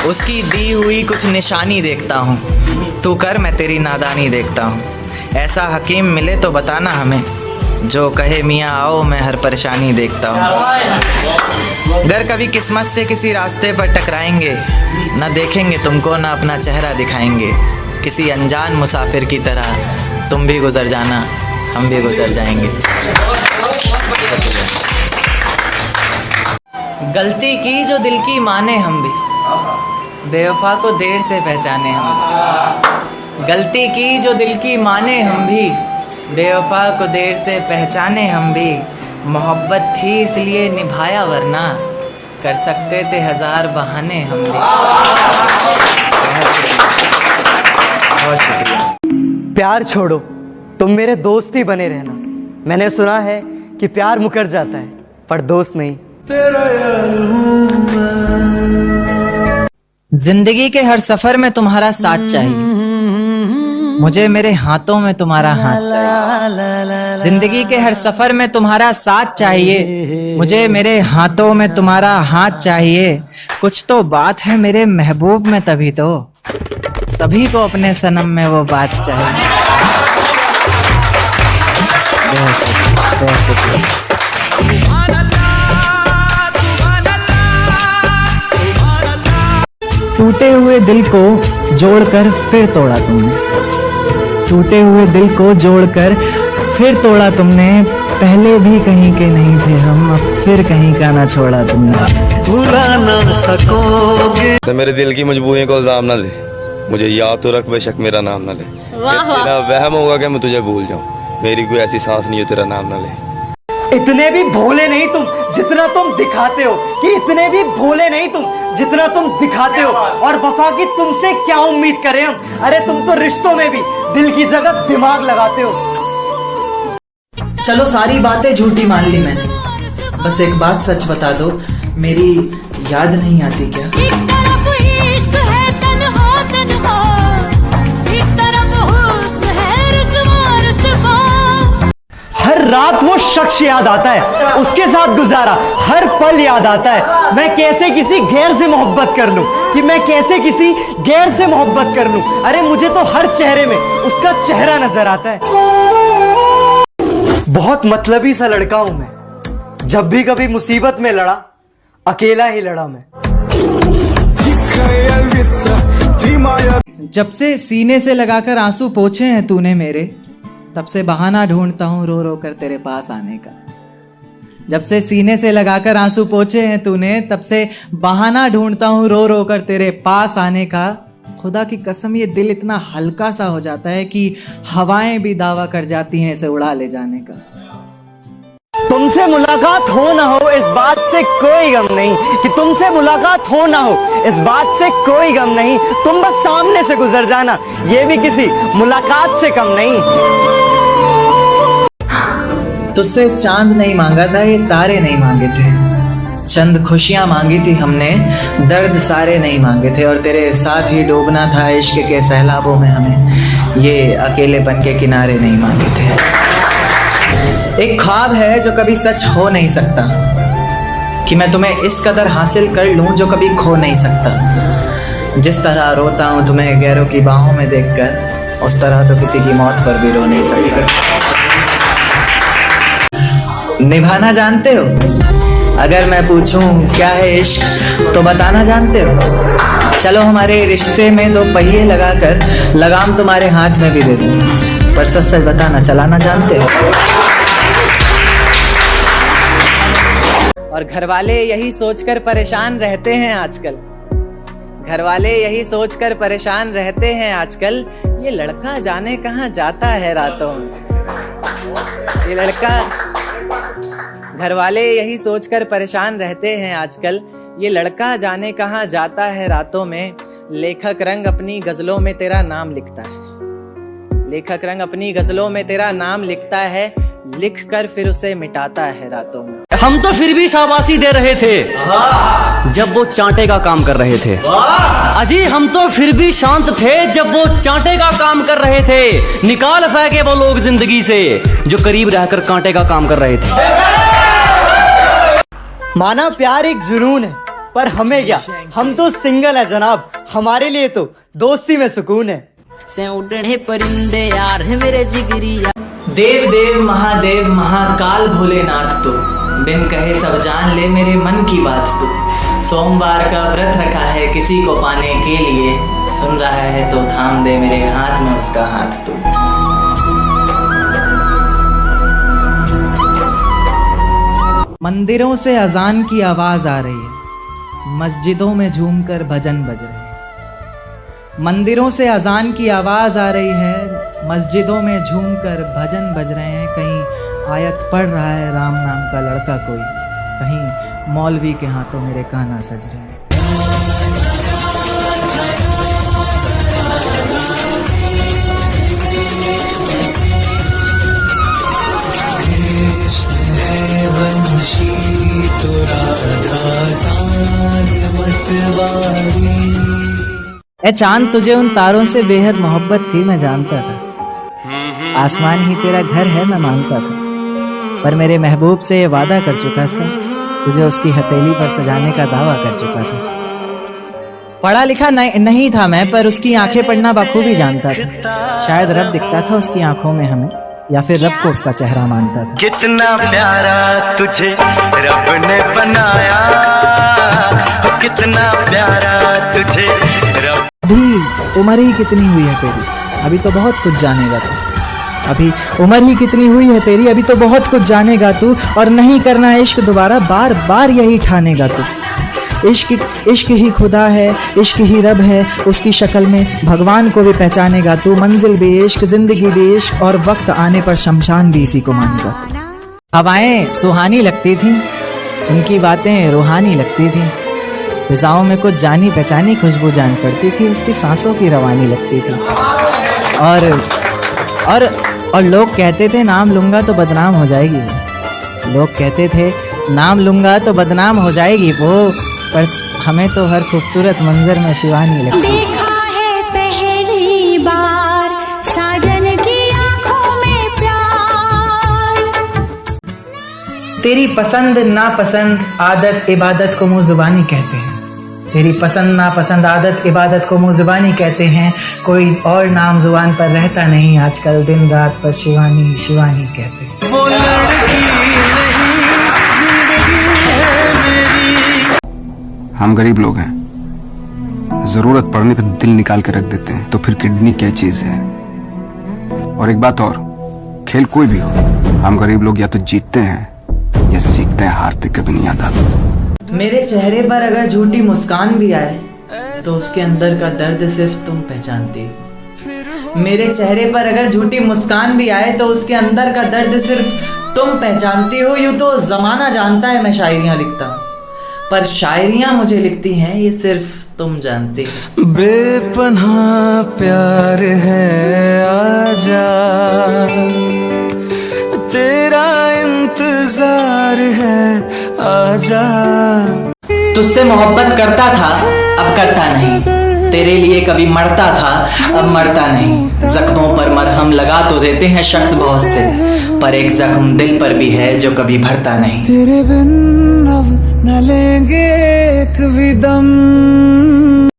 उसकी दी हुई कुछ निशानी देखता हूँ, तू कर मैं तेरी नादानी देखता हूँ। ऐसा हकीम मिले तो बताना हमें, जो कहे मियाँ आओ मैं हर परेशानी देखता हूँ। अगर कभी किस्मत से किसी रास्ते पर टकराएंगे, ना देखेंगे तुमको ना अपना चेहरा दिखाएंगे। किसी अनजान मुसाफिर की तरह तुम भी गुजर जाना, हम भी गुजर जाएंगे। गलती की जो दिल की माने हम भी, बेवफा को देर से पहचाने हम। गलती की जो दिल की माने हम भी, बेवफा को देर से पहचाने हम भी। मोहब्बत थी इसलिए निभाया, वरना कर सकते थे हजार बहाने हम भी। बहुत शुक्रिया। प्यार छोड़ो, तुम मेरे दोस्त ही बने रहना। मैंने सुना है कि प्यार मुकर जाता है पर दोस्त नहीं। जिंदगी के हर सफर में तुम्हारा साथ चाहिए, मुझे मेरे हाथों में तुम्हारा हाथ चाहिए। जिंदगी के हर सफर में तुम्हारा साथ चाहिए, मुझे मेरे हाथों में तुम्हारा हाथ चाहिए। कुछ तो बात है मेरे महबूब में, तभी तो सभी को अपने सनम में वो बात चाहिए। बहुत शुक्रिया। टूटे हुए दिल को जोड़कर फिर तोड़ा तुमने, टूटे हुए दिल को जोड़कर फिर तोड़ा तुमने। पहले भी कहीं के नहीं थे हम, अब फिर कहीं का ना छोड़ा तुमने। भुला ना सकोगे तो मेरे दिल की मजबूरियों को इल्जाम ना दे, मुझे याद तो रख बेशक मेरा नाम ना ले। तेरा वहम होगा कि मैं तुझे भूल जाऊं, मेरी कोई ऐसी सांस नहीं हो तेरा नाम ना ले। इतने भी भोले नहीं तुम जितना तुम दिखाते हो, कि इतने भी भोले नहीं तुम जितना तुम दिखाते हो। और वफा की तुमसे क्या उम्मीद करें हम? अरे तुम तो रिश्तों में भी दिल की जगह दिमाग लगाते हो। चलो सारी बातें झूठी मान ली मैंने, बस एक बात सच बता दो, मेरी याद नहीं आती क्या? हर रात वो शख्स याद आता है, उसके साथ गुजारा हर पल याद आता है। मैं कैसे किसी गैर से मोहब्बत कर लूं, कि मैं कैसे किसी गैर से मोहब्बत कर लूं। अरे मुझे तो हर चेहरे में उसका चेहरा नजर आता है। बहुत मतलबी सा लड़का हूं मैं, जब भी कभी मुसीबत में लड़ा अकेला ही लड़ा मैं। जब से सीने से लगाकर आंसू पोंछे हैं तूने मेरे, तब से बहाना ढूंढता हूँ रो रो कर तेरे पास आने का। जब से सीने से लगाकर आंसू पोंछे हैं तूने, तब से बहाना ढूंढता हूँ रो रो कर तेरे पास आने का। खुदा की कसम ये दिल इतना हल्का सा हो जाता है कि हवाएं भी दावा कर जाती हैं इसे उड़ा ले जाने का। तुमसे मुलाकात हो ना हो इस बात से कोई गम नहीं, कि तुमसे मुलाकात हो ना हो इस बात से कोई गम नहीं। तुम बस सामने से गुजर जाना, ये भी किसी मुलाकात से कम नहीं। तुझसे चांद नहीं मांगा था, ये तारे नहीं मांगे थे। चंद खुशियां मांगी थी हमने, दर्द सारे नहीं मांगे थे। और तेरे साथ ही डूबना था इश्क के सैलाबों में हमें, ये अकेलेपन के किनारे नहीं मांगे थे। एक ख्वाब है जो कभी सच हो नहीं सकता, कि मैं तुम्हें इस कदर हासिल कर लूं जो कभी खो नहीं सकता। जिस तरह रोता हूं तुम्हें गैरों की बाहों में देखकर, उस तरह तो किसी की मौत पर भी रो नहीं सकता। निभाना जानते हो? अगर मैं पूछूं क्या है इश्क तो बताना जानते हो? चलो हमारे रिश्ते में दो पहिए लगाकर लगाम तुम्हारे हाथ में भी दे दूं, पर सच सच बताना चलाना जानते हो? और घर वाले यही सोचकर परेशान रहते हैं आजकल, घर वाले यही सोचकर परेशान रहते हैं आजकल, ये लड़का जाने कहाँ जाता है रातों में। ये लड़का, घर वाले यही सोचकर परेशान रहते हैं आजकल, ये लड़का जाने कहाँ जाता है रातों में। लेखक रंग अपनी गजलों में तेरा नाम लिखता है, लेखक रंग अपनी गजलों में तेरा नाम लिखता है, लिख कर फिर उसे मिटाता है रातों में। हम तो फिर भी शाबाशी दे रहे थे जब वो चांटे का काम कर रहे थे। अजी हम तो फिर भी शांत थे जब वो चांटे का काम कर रहे थे। निकाल फेंके वो लोग जिंदगी से जो करीब रहकर कांटे का काम कर रहे थे। माना प्यार एक जुनून है, पर हमें क्या, हम तो सिंगल है जनाब, हमारे लिए तो दोस्ती में सुकून है। से उड़ने परिंदे यार है मेरे जिगरी यार। देव देव महादेव महाकाल भोलेनाथ, तो बिन कहे सब जान ले मेरे मन की बात। तो सोमवार का व्रत रखा है किसी को पाने के लिए, सुन रहा है तो थाम दे मेरे हाथ में उसका हाथ। तो मंदिरों से अजान की आवाज आ रही है, मस्जिदों में झूमकर भजन बज रहे हैं। मंदिरों से अजान की आवाज आ रही है, मस्जिदों में झूमकर भजन बज रहे हैं। कहीं आयत पढ़ रहा है राम नाम का लड़का कोई, कहीं मौलवी के हाथों मेरे काना सज रहे हैं। ए चांद, तुझे उन तारों से बेहद मोहब्बत थी, मैं जानता था। आसमान ही तेरा घर है मैं मानता था, पर मेरे महबूब से ये वादा कर चुका था, तुझे उसकी हथेली पर सजाने का दावा कर चुका था। पढ़ा लिखा नहीं था मैं, पर उसकी आंखें पढ़ना बखूबी जानता था। शायद रब दिखता था उसकी आंखों में हमें, या फिर रब को उसका चेहरा मानता था। कितना प्यारा तुझे रब ने बनाया, कितना प्यारा तुझे रब। अभी उम्र ही कितनी हुई है तेरी, अभी तो बहुत कुछ जानेगा तू। अभी उम्र ही कितनी हुई है तेरी, अभी तो बहुत कुछ जानेगा तू। और नहीं करना इश्क दोबारा, बार बार यही ठानेगा तू। इश्क ही खुदा है, इश्क ही रब है, उसकी शक्ल में भगवान को भी पहचानेगा तू। मंजिल भी इश्क, जिंदगी भी इश्क, और वक्त आने पर शमशान भी इसी को मानेगा। हवाएं सुहानी लगती थी, उनकी बातें रूहानी लगती थी। फिजाओं में कुछ जानी पहचानी खुशबू जान पड़ती थी, उसकी सांसों की रवानी लगती थी। और लोग कहते थे नाम लूंगा तो बदनाम हो जाएगी। लोग कहते थे नाम लूंगा तो बदनाम हो जाएगी वो, पर हमें तो हर खूबसूरत मंजर में शिवानी लगती। देखा है पहली बार साजन की आंखों में प्यार। तेरी पसंद नापसंद आदत इबादत को मुँह जुबानी कहते हैं। तेरी पसंद नापसंद आदत इबादत को मुँह जुबानी कहते हैं। कोई और नाम जुबान पर रहता नहीं आजकल, दिन रात पर शिवानी शिवानी कहते हैं। वो लड़की हम गरीब लोग हैं, जरूरत पड़ने पर दिल निकाल के रख देते हैं, तो फिर किडनी क्या चीज है। और एक बात और, खेल कोई भी हो, हम गरीब लोग या तो जीतते हैं या सीखते हैं, हारते कभी नहीं आता। मेरे चेहरे पर अगर झूठी मुस्कान भी आए तो उसके अंदर का दर्द सिर्फ तुम पहचानती हो। मेरे चेहरे पर अगर झूठी मुस्कान भी आए तो उसके अंदर का दर्द सिर्फ तुम पहचानती हो। यूं तो जमाना जानता है मैं शायरियां लिखता हूँ, पर शायरियां मुझे लिखती हैं ये सिर्फ तुम जानती हो। बेपनाह प्यार है आजा, तेरा इंतजार है आजा। तुझसे मोहब्बत करता था अब करता नहीं, तेरे लिए कभी मरता था अब मरता नहीं। जख्मों पर मरहम लगा तो देते हैं शख्स बहुत से, पर एक जख्म दिल पर भी है जो कभी भरता नहीं। तेरे बिन अब न लेंगे एक भी दम।